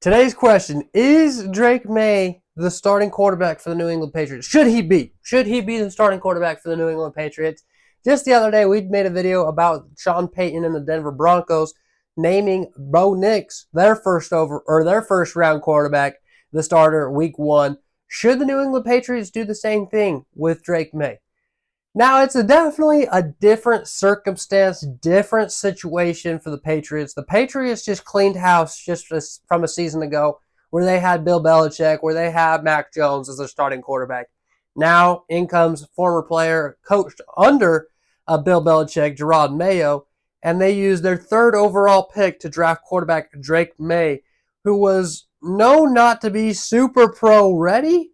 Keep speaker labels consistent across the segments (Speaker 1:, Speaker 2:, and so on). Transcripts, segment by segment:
Speaker 1: Today's question, is Drake Maye the starting quarterback for the New England Patriots? Should he be? Should he be the starting quarterback for the New England Patriots? Just the other day, we made a video about Sean Payton and the Denver Broncos naming Bo Nix their first round quarterback, the starter week 1. Should the New England Patriots do the same thing with Drake Maye? Now, it's definitely a different circumstance, different situation for the Patriots. The Patriots just cleaned house just from a season ago where they had Bill Belichick, where they had Mac Jones as their starting quarterback. Now, in comes former player coached under Bill Belichick, Drake Maye, and they used their 3rd overall pick to draft quarterback Drake Maye, who was known not to be super pro ready,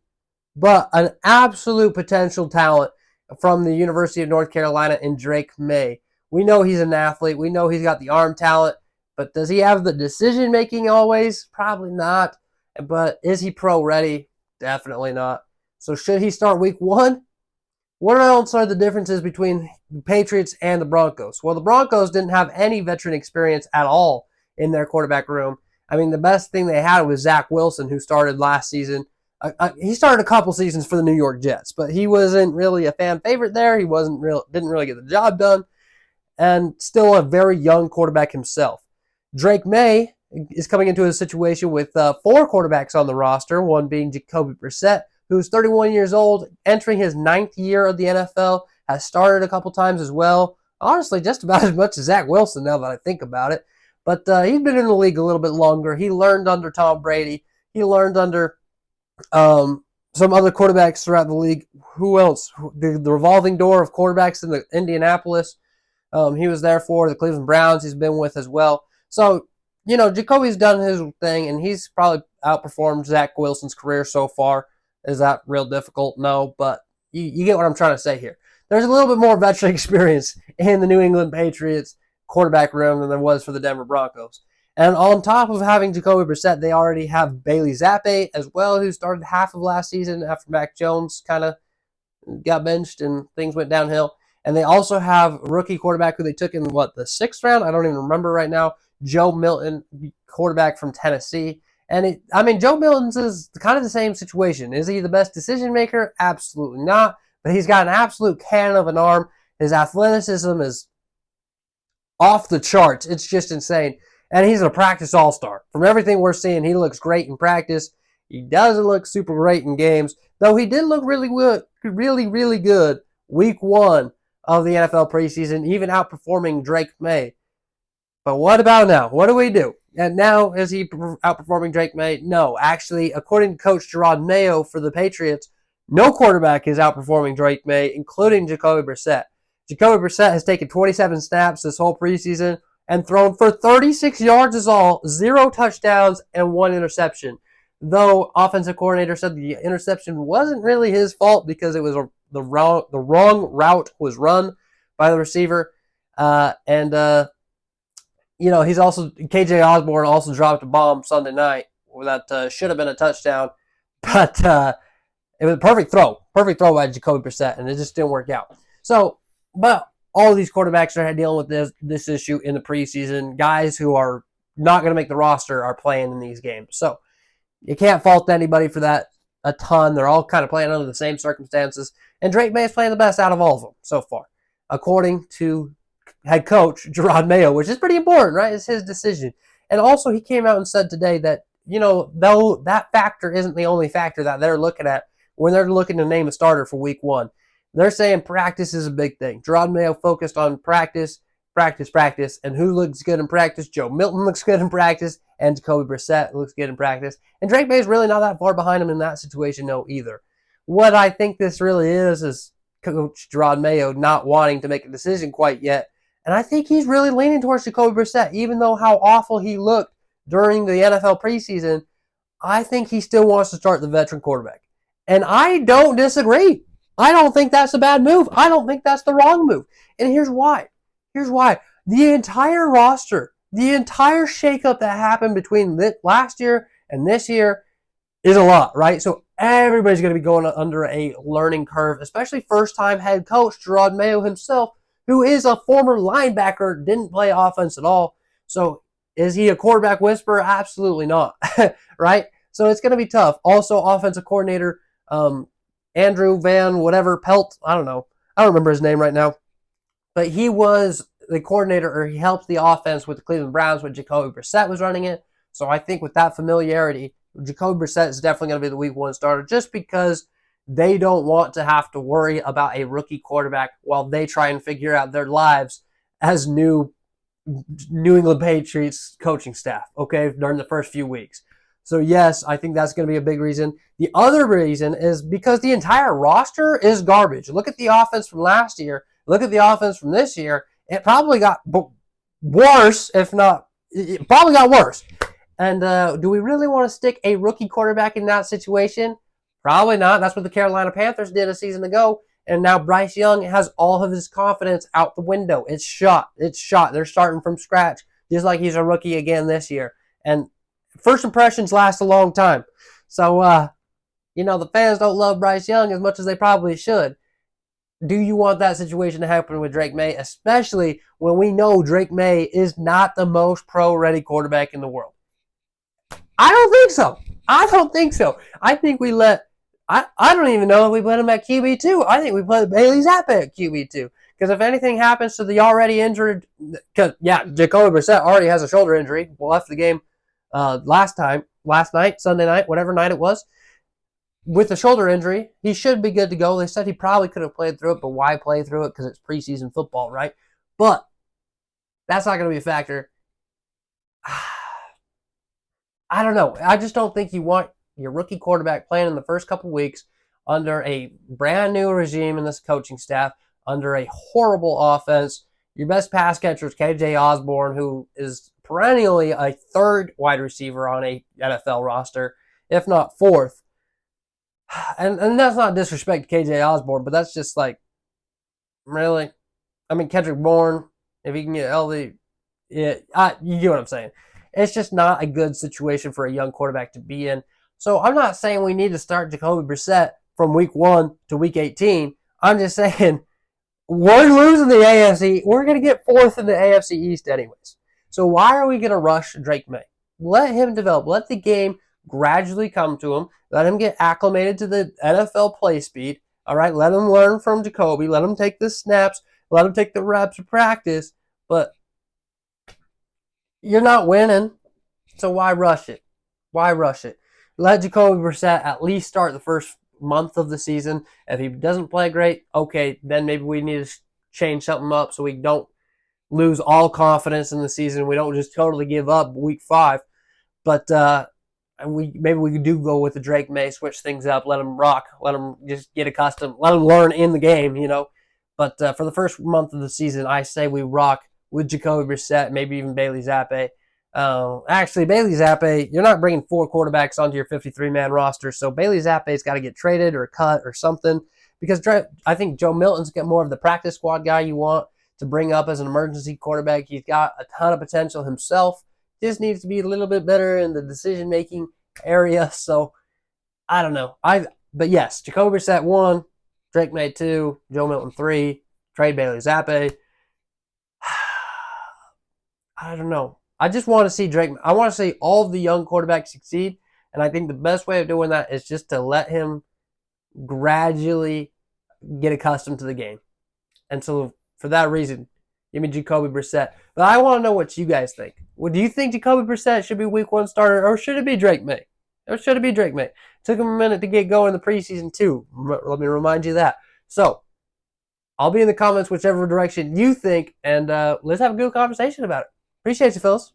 Speaker 1: but an absolute potential talent from the University of North Carolina in Drake Maye. We know he's an athlete. We know he's got the arm talent, but does he have the decision making always? Probably not. But is he pro ready? Definitely not. So should he start week 1? What else are the differences between the Patriots and the Broncos? Well, the Broncos didn't have any veteran experience at all in their quarterback room. I mean, the best thing they had was Zach Wilson, who started last season. He started a couple seasons for the New York Jets, but he wasn't really a fan favorite there. He didn't really get the job done, and still a very young quarterback himself. Drake Maye is coming into a situation with 4 quarterbacks on the roster, one being Jacoby Brisset, who's 31 years old, entering his 9th year of the NFL, has started a couple times as well. Honestly, just about as much as Zach Wilson now that I think about it. But he's been in the league a little bit longer. He learned under Tom Brady. He learned under some other quarterbacks throughout the league. Who else? The revolving door of quarterbacks in the Indianapolis. He was there for the Cleveland Browns. He's been with as well. So, Jacoby's done his thing, and he's probably outperformed Zach Wilson's career so far. Is that real difficult? No, but you get what I'm trying to say here. There's a little bit more veteran experience in the New England Patriots quarterback room than there was for the Denver Broncos. And on top of having Jacoby Brisset, they already have Bailey Zappi as well, who started half of last season after Mac Jones kind of got benched and things went downhill. And they also have a rookie quarterback who they took in, the 6th round? I don't even remember right now. Joe Milton, quarterback from Tennessee. And Joe Milton's is kind of the same situation. Is he the best decision maker? Absolutely not. But he's got an absolute cannon of an arm. His athleticism is off the charts. It's just insane. And he's a practice all-star. From everything we're seeing, he looks great in practice. He doesn't look super great in games, though he did look really good week 1 of the NFL preseason, even outperforming Drake Maye. But what about now? What do we do? And now, is he outperforming Drake Maye? No. Actually, according to Coach Drake Maye for the Patriots, no quarterback is outperforming Drake Maye, including Jacoby Brisset. Jacoby Brisset has taken 27 snaps this whole preseason and thrown for 36 yards is all, 0 touchdowns, and 1 interception. Though offensive coordinator said the interception wasn't really his fault because it was the wrong route was run by the receiver. He's also, KJ Osborne also dropped a bomb Sunday night that should have been a touchdown. But it was a perfect throw by Jacoby Brisset, and it just didn't work out. So, but all of these quarterbacks are dealing with this issue in the preseason. Guys who are not going to make the roster are playing in these games. So you can't fault anybody for that a ton. They're all kind of playing under the same circumstances. And Drake Maye is playing the best out of all of them so far, according to head coach Drake Maye, which is pretty important, right? It's his decision. And also he came out and said today that, though that factor isn't the only factor that they're looking at when they're looking to name a starter for week 1. They're saying practice is a big thing. Drake Maye focused on practice, and who looks good in practice? Joe Milton looks good in practice, and Jacoby Brisset looks good in practice. And Drake Maye is really not that far behind him in that situation, no, either. What I think this really is Coach Drake Maye not wanting to make a decision quite yet. And I think he's really leaning towards Jacoby Brisset, even though how awful he looked during the NFL preseason. I think he still wants to start the veteran quarterback. And I don't disagree. I don't think that's a bad move. I don't think that's the wrong move. And here's why. The entire roster, the entire shakeup that happened between last year and this year is a lot, right? So everybody's going to be going under a learning curve, especially first-time head coach Drake Maye himself, who is a former linebacker, didn't play offense at all. So Is he a quarterback whisperer? Absolutely not, right? So it's going to be tough. Also, offensive coordinator Andrew Van whatever Pelt, I don't know. I don't remember his name right now. But he was the coordinator, or he helped the offense with the Cleveland Browns when Jacoby Brisset was running it. So I think with that familiarity, Jacoby Brisset is definitely going to be the week 1 starter just because they don't want to have to worry about a rookie quarterback while they try and figure out their lives as New England Patriots coaching staff, okay, during the first few weeks. So yes, I think that's going to be a big reason. The other reason is because the entire roster is garbage. Look at the offense from last year. Look at the offense from this year. It probably got worse, if not, it probably got worse. And do we really want to stick a rookie quarterback in that situation? Probably not. That's what the Carolina Panthers did a season ago. And now Bryce Young has all of his confidence out the window. It's shot. It's shot. They're starting from scratch, just like he's a rookie again this year. And first impressions last a long time. So, the fans don't love Bryce Young as much as they probably should. Do you want that situation to happen with Drake Maye, especially when we know Drake Maye is not the most pro-ready quarterback in the world? I don't think so. I don't think so. I think we let I don't even know if we put him at QB2. I think we put Bailey Zappa at QB2. Because if anything happens to the already injured, Jacoby Brisset already has a shoulder injury. Left the game last night, Sunday night, whatever night it was. With the shoulder injury, he should be good to go. They said he probably could have played through it, but why play through it? Because it's preseason football, right? But that's not going to be a factor. I don't know. I just don't think you want your rookie quarterback playing in the first couple weeks under a brand new regime in this coaching staff, under a horrible offense. Your best pass catcher is KJ Osborne, who is perennially a 3rd wide receiver on a NFL roster, if not 4th. And that's not disrespect to KJ Osborne, but that's just like, really? I mean, Kendrick Bourne, if he can get healthy, you get what I'm saying. It's just not a good situation for a young quarterback to be in. So I'm not saying we need to start Jacoby Brisset from week 1 to week 18. I'm just saying we're losing the AFC. We're going to get 4th in the AFC East anyways. So why are we going to rush Drake Maye? Let him develop. Let the game gradually come to him. Let him get acclimated to the NFL play speed. All right, let him learn from Jacoby. Let him take the snaps. Let him take the reps of practice. But you're not winning, so why rush it? Why rush it? Let Jacoby Brisset at least start the first month of the season. If he doesn't play great, okay, then maybe we need to change something up so we don't lose all confidence in the season. We don't just totally give up week 5. But maybe we do go with the Drake Maye, switch things up, let him rock, let him just get accustomed, let him learn in the game, But for the first month of the season, I say we rock with Jacoby Brisset, maybe even Bailey Zappa. Actually, Bailey Zappa, you're not bringing 4 quarterbacks onto your 53-man roster, so Bailey Zappa's got to get traded or cut or something, because I think Joe Milton's got more of the practice squad guy you want to bring up as an emergency quarterback. He's got a ton of potential himself, just needs to be a little bit better in the decision-making area, so I don't know. But yes, Jacoby Brisset 1, Drake Maye 2, Joe Milton 3, trade Bailey Zappa. I don't know. I just want to see I want to see all of the young quarterbacks succeed, and I think the best way of doing that is just to let him gradually get accustomed to the game. And so for that reason, give me Jacoby Brisset. But I want to know what you guys think. Do you think Jacoby Brisset should be week 1 starter, or should it be Drake Maye? It took him a minute to get going in the preseason too. Let me remind you that. So I'll be in the comments whichever direction you think, and let's have a good conversation about it. Appreciate you, fellas.